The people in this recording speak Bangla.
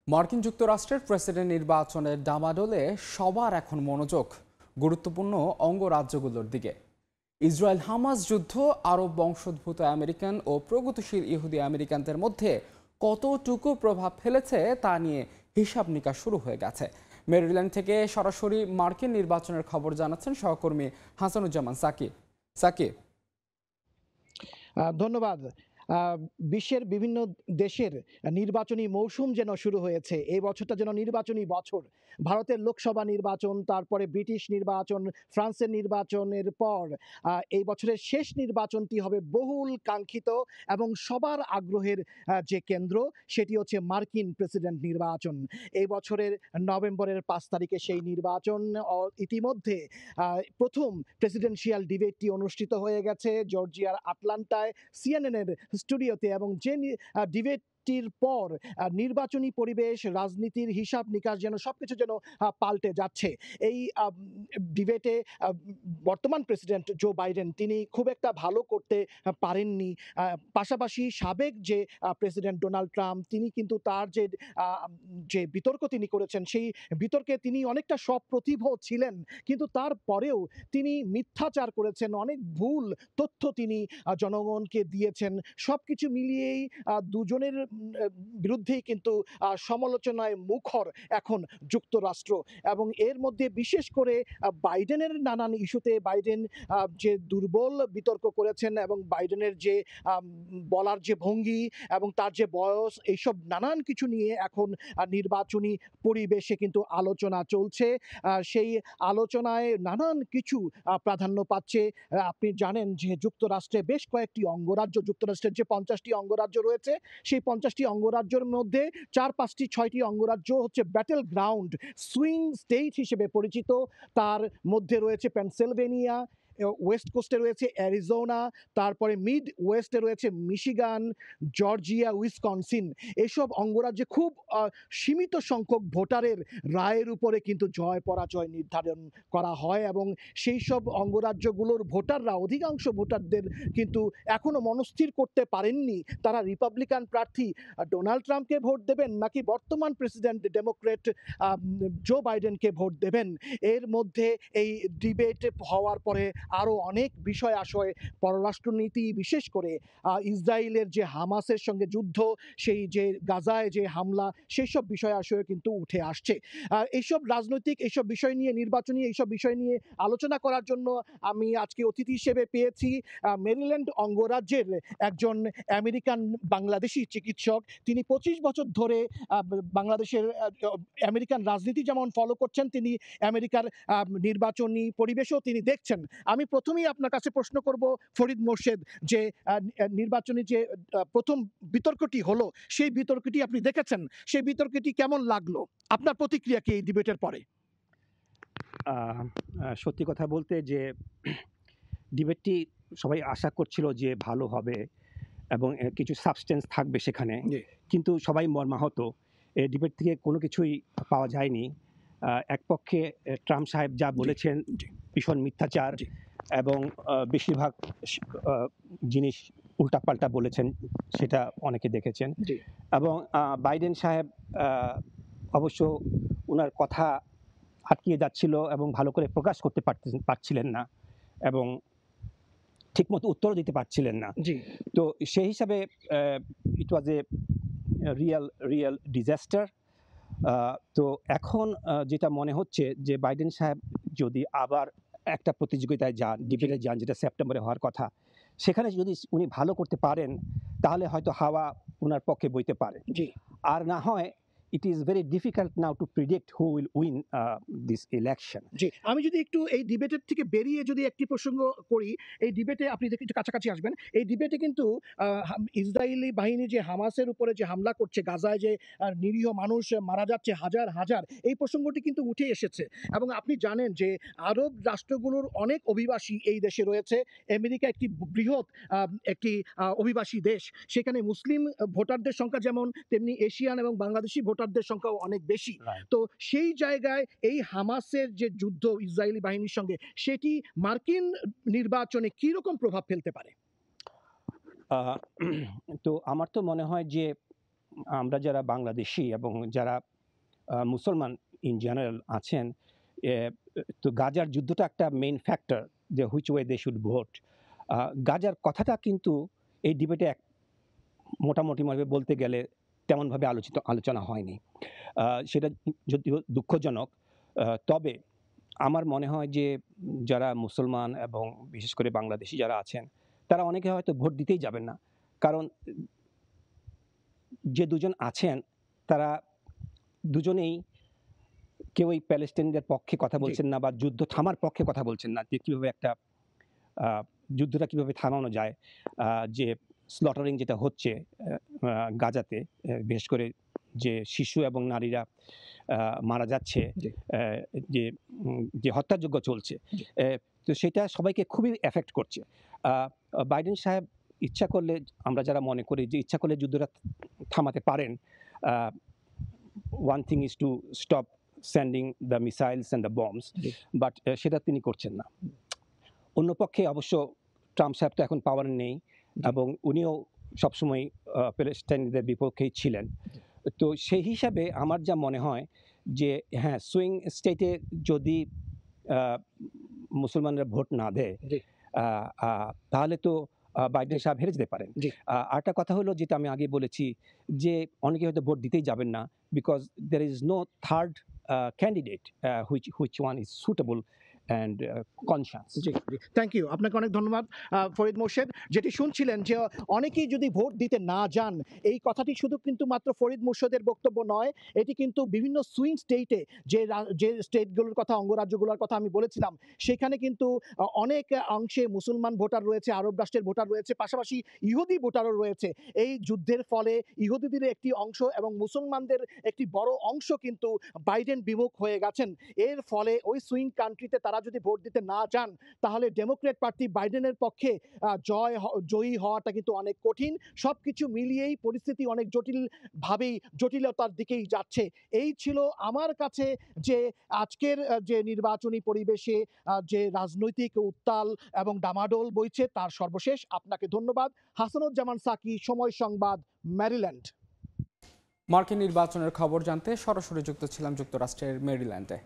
মার্কিন যুক্তরাষ্ট্রের প্রেসিডেন্ট নির্বাচনের ডামাডোলে সবার এখন মনোযোগ গুরুত্বপূর্ণ অঙ্গরাজ্যগুলোর দিকে। ইসরায়েল হামাস যুদ্ধ আরব বংশোদ্ভূত আমেরিকান ও প্রগতিশীল ইহুদি আমেরিকানদের মধ্যে কতটুকু প্রভাব ফেলেছে তা নিয়ে হিসাব নিকাশ শুরু হয়ে গেছে। মেরিল্যান্ড থেকে সরাসরি মার্কিন নির্বাচনের খবর জানাচ্ছেন সহকর্মী হাসানুজ্জামান সাকিব। সাকিব, ধন্যবাদ। বিশ্বের বিভিন্ন দেশের নির্বাচনী মৌসুম যেন শুরু হয়েছে। এই বছরটা যেন নির্বাচনী বছর। ভারতের লোকসভা নির্বাচন, তারপরে ব্রিটিশ নির্বাচন, ফ্রান্সের নির্বাচনের পর এই বছরের শেষ নির্বাচনটি হবে বহুল কাঙ্ক্ষিত এবং সবার আগ্রহের যে কেন্দ্র সেটি হচ্ছে মার্কিন প্রেসিডেন্ট নির্বাচন। এই বছরের নভেম্বরের 5 তারিখে সেই নির্বাচন। ইতিমধ্যে প্রথম প্রেসিডেন্সিয়াল ডিবেটটি অনুষ্ঠিত হয়ে গেছে জর্জিয়ার আটলান্টায় সিএনএনের স্টুডিওতে, এবং যে ডিবেটটির পর নির্বাচনী পরিবেশ, রাজনীতির হিসাব নিকাশ যেন সবকিছু যেন পাল্টে যাচ্ছে। এই ডিবেটে বর্তমান প্রেসিডেন্ট জো বাইডেন তিনি খুব একটা ভালো করতে পারেননি। পাশাপাশি সাবেক যে প্রেসিডেন্ট ডোনাল্ড ট্রাম্প তিনি কিন্তু তার যে বিতর্ক তিনি করেছেন সেই বিতর্কে তিনি অনেকটা সপ্রতিভ ছিলেন, কিন্তু তারপরেও তিনি মিথ্যাচার করেছেন, অনেক ভুল তথ্য তিনি জনগণকে দিয়েছেন। সবকিছু মিলিয়েই দুজনের বিরুদ্ধেই কিন্তু সমালোচনায় মুখর এখন যুক্তরাষ্ট্র। এবং এর মধ্যে বিশেষ করে বাইডেনের নানান ইস্যুতে বাইডেন যে দুর্বল বিতর্ক করেছেন এবং বাইডেনের যে বলার যে ভঙ্গি এবং তার যে বয়স, এইসব নানান কিছু নিয়ে এখন নির্বাচনী পরিবেশে কিন্তু আলোচনা চলছে। সেই আলোচনায় নানান কিছু প্রাধান্য পাচ্ছে। আপনি জানেন যে যুক্তরাষ্ট্রে বেশ কয়েকটি অঙ্গরাজ্য, যুক্তরাষ্ট্রের যে 50টি অঙ্গরাজ্য রয়েছে সেই 50টি অঙ্গরাজ্যের মধ্যে 4-5টি 6টি অঙ্গরাজ্য হচ্ছে ব্যাটেল গ্রাউন্ড সুইং স্টেট হিসেবে পরিচিত। তার মধ্যে রয়েছে পেনসিলভেনিয়া, ওয়েস্ট কোস্টে রয়েছে অ্যারিজোনা, তারপরে মিড ওয়েস্টে রয়েছে মিশিগান, জর্জিয়া, উইসকনসিন। এসব অঙ্গরাজ্যে খুব সীমিত সংখ্যক ভোটারের রায়ের উপরে কিন্তু জয় পরাজয় নির্ধারণ করা হয়, এবং সেই সব অঙ্গরাজ্যগুলোর ভোটাররা, অধিকাংশ ভোটারদের কিন্তু এখনো মনস্থির করতে পারেননি তারা রিপাবলিকান প্রার্থী ডোনাল্ড ট্রাম্পকে ভোট দেবেন নাকি বর্তমান প্রেসিডেন্ট ডেমোক্রেট জো বাইডেনকে ভোট দেবেন। এর মধ্যে এই ডিবেট হওয়ার পরে আরও অনেক বিষয় আশয়, পররাষ্ট্রনীতি, বিশেষ করে ইসরায়েলের যে হামাসের সঙ্গে যুদ্ধ, সেই যে গাজায় যে হামলা, সেই সব বিষয় আশয় কিন্তু উঠে আসছে। এইসব রাজনৈতিক এইসব বিষয় নিয়ে, নির্বাচনী এইসব বিষয় নিয়ে আলোচনা করার জন্য আমি আজকে অতিথি হিসেবে পেয়েছি মেরিল্যান্ড অঙ্গরাজ্যের একজন আমেরিকান বাংলাদেশি চিকিৎসক। তিনি 25 বছর ধরে বাংলাদেশের আমেরিকান রাজনীতি যেমন ফলো করছেন, তিনি আমেরিকার নির্বাচনী পরিবেশও তিনি দেখছেন। আমি প্রথমেই আপনার কাছে প্রশ্ন করব ফরিদ মোর্শেদ, যে নির্বাচনী যে প্রথম বিতর্কটি হলো সেই বিতর্কটি আপনি দেখেছেন, সেই বিতর্কটি কেমন লাগলো? আপনার প্রতিক্রিয়া কি এই ডিবেটের পরে? সত্যি কথা বলতে যে ডিবেটটি সবাই আশা করছিল যে ভালো হবে এবং কিছু সাবস্টেন্স থাকবে সেখানে, কিন্তু সবাই মর্মাহত। এই ডিবেট থেকে কোনো কিছুই পাওয়া যায়নি। এক পক্ষে ট্রাম্প সাহেব যা বলেছেন ভীষণ মিথ্যাচার এবং বেশিরভাগ জিনিস উল্টাপাল্টা বলেছেন, সেটা অনেকে দেখেছেন। এবং বাইডেন সাহেব অবশ্য ওনার কথা আটকিয়ে যাচ্ছিল এবং ভালো করে প্রকাশ করতে পারছিলেন না এবং ঠিকমতো উত্তর দিতে পারছিলেন না। তো সেই হিসাবে ইট ওয়াজ এ রিয়েল ডিজাস্টার। তো এখন যেটা মনে হচ্ছে যে বাইডেন সাহেব যদি আবার একটা প্রতিযোগিতায় যান, ডিবেটে যান, যেটা সেপ্টেম্বরে হওয়ার কথা, সেখানে যদি উনি ভালো করতে পারেন তাহলে হয়তো হাওয়া ওনার পক্ষে বইতে পারে। আর না হয় it is very difficult now to predict who will win this election. আমি যদি একটু এই ডিবেটের থেকে বেরিয়ে যদি একটি প্রসঙ্গ করি, এই ডিবেটে আপনি একটু কাছাকাছি আসবেন। এই ডিবেটে কিন্তু ইসরায়েলি বাহিনী যে হামাসের উপরে যে হামলা করছে, গাজায় যে নিরীহ মানুষ মারা যাচ্ছে হাজার হাজার, এই প্রসঙ্গটি কিন্তু উঠে এসেছে। এবং আপনি জানেন যে আরব রাষ্ট্রগুলোর অনেক অভিবাসী এই দেশে রয়েছে। আমেরিকা একটি বৃহৎ একটি অভিবাসী দেশ, সেখানে মুসলিম ভোটারদের সংখ্যা যেমন, তেমনি এশিয়ান এবং বাংলাদেশি ভোটারদের সংখ্যাও অনেক বেশি। তো সেই জায়গায় এই হামাসের যে যুদ্ধ ইসরায়েলি বাহিনীর সঙ্গে, সেটি মার্কিন নির্বাচনে কি রকম প্রভাব ফেলতে পারে? তো আমার তো মনে হয় যে আমরা যারা বাংলাদেশি এবং যারা মুসলমান ইন জেনারেল আছেন, এ, তো গাজার যুদ্ধটা একটা মেইন ফ্যাক্টর যে which way they should vote. গাজার কথাটা কিন্তু এই ডিবেটে মোটামুটিভাবে বলতে গেলে তেমনভাবে আলোচনা হয়নি। সেটা যদিও দুঃখজনক, তবে আমার মনে হয় যে যারা মুসলমান এবং বিশেষ করে বাংলাদেশি যারা আছেন, তারা অনেকে হয়তো ভোট দিতেই যাবেন না। কারণ যে দুজন আছেন তারা দুজনেই কেউই প্যালেস্টাইনদের পক্ষে কথা বলছেন না বা যুদ্ধ থামার পক্ষে কথা বলছেন না, যে কীভাবে একটা যুদ্ধটা কীভাবে থামানো যায়। যে স্লটারিং যেটা হচ্ছে গাজাতে, বিশেষ করে যে শিশু এবং নারীরা মারা যাচ্ছে, যে যে হত্যাযজ্ঞ চলছে, তো সেটা সবাইকে খুবই এফেক্ট করছে। বাইডেন সাহেব ইচ্ছা করলে, আমরা যারা মনে করি যে ইচ্ছা করলে যুদ্ধটা থামাতে পারেন, one thing is to stop sending the missiles and the bombs, but সেটা তিনি করছেন না। অন্য পক্ষে অবশ্য ট্রাম্প সাহেব তো এখন পাওয়ার নেই এবং উনিও সবসময় প্যালেস্টাইনিদের বিপক্ষেই ছিলেন। তো সেই হিসাবে আমার যা মনে হয় যে হ্যাঁ, সুইং স্টেটে যদি মুসলমানরা ভোট না দেয়, তাহলে তো বাইডেন সাহেব হেরে যেতে পারেন। আরেকটা কথা হলো, যেটা আমি আগে বলেছি, যে অনেকে হয়তো ভোট দিতেই যাবেন না, because there is no third candidate which one is suitable and conscious. জি, থ্যাংক ইউ, আপনাকে অনেক ধন্যবাদ ফরিদ মোর্শেদ। যেটি শুনছিলেন যে অনেকেই যদি ভোট দিতে না যান, এই কথাটি শুধু কিন্তু মাত্র ফরিদ মোর্শেদের বক্তব্য নয়, এটি কিন্তু বিভিন্ন সুইং স্টেটে যে স্টেটগুলোর কথা, অঙ্গরাজ্যগুলোর কথা আমি বলেছিলাম, সেখানে কিন্তু অনেক অংশে মুসলমান ভোটার রয়েছে, আরব রাষ্ট্রের ভোটার রয়েছে, পাশাপাশি ইহুদি ভোটারও রয়েছে। এই যুদ্ধের ফলে ইহুদিদের একটি অংশ এবং মুসলমানদের একটি বড় অংশ কিন্তু বাইডেন বিমুখ হয়ে গেছেন। এর ফলে ওই সুইং কান্ট্রিতে তারা যদি ভোট দিতে না যান, তাহলে ডেমোক্রেট প্রার্থী বাইডেনের পক্ষে জয়ী হওয়াটা কিন্তু অনেক কঠিন। সবকিছু মিলিয়েই পরিস্থিতি অনেক জটিলতার দিকেই যাচ্ছে। এই ছিল আমার কাছে যে আজকের যে নির্বাচনী পরিবেশে যে রাজনৈতিক উত্তাল এবং ডামাডোল বইছে তার সর্বশেষ। আপনাকে ধন্যবাদ। হাসানুজ্জামান সাকি, সময় সংবাদ, ম্যারিল্যান্ড। মার্কিন নির্বাচনের খবর জানতে সরাসরি যুক্ত ছিলাম যুক্তরাষ্ট্রের মেরিল্যান্ডে।